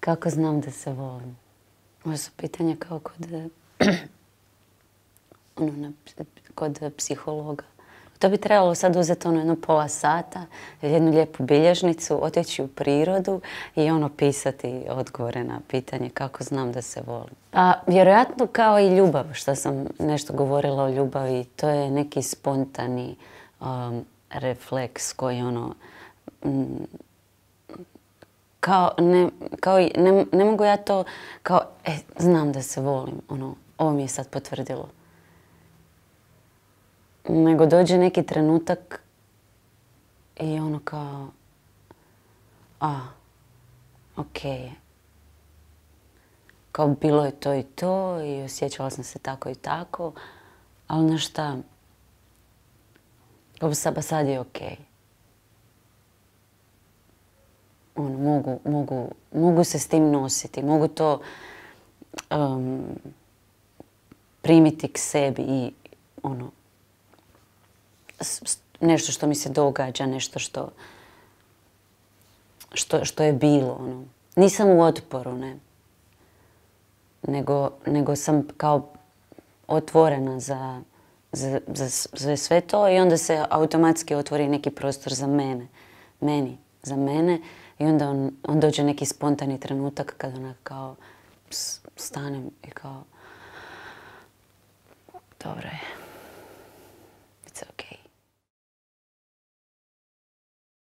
Kako znam da se volim? Ovo su pitanja kao kod psihologa. To bi trebalo sad uzeti jedno pola sata, jednu lijepu bilježnicu, otići u prirodu i pisati odgovore na pitanje kako znam da se volim. Pa vjerojatno kao i ljubav, što sam nešto govorila o ljubavi, to je neki spontani refleks koji ne mogu ja to kao, znam da se volim, ovo mi je sad potvrdilo. Nego dođe neki trenutak i kao, okej. Kao bilo je to i to i osjećala sam se tako i tako, ali znaš šta, ovo sad je okej. Mogu se s tim nositi, mogu to primiti k sebi i nešto što mi se događa, nešto što je bilo. Nisam u otporu, ne. Nego sam kao otvorena za sve to i onda se automatski otvori neki prostor za mene. I onda dođe neki spontani trenutak kada kao stanem i kao dobro je. It's okay.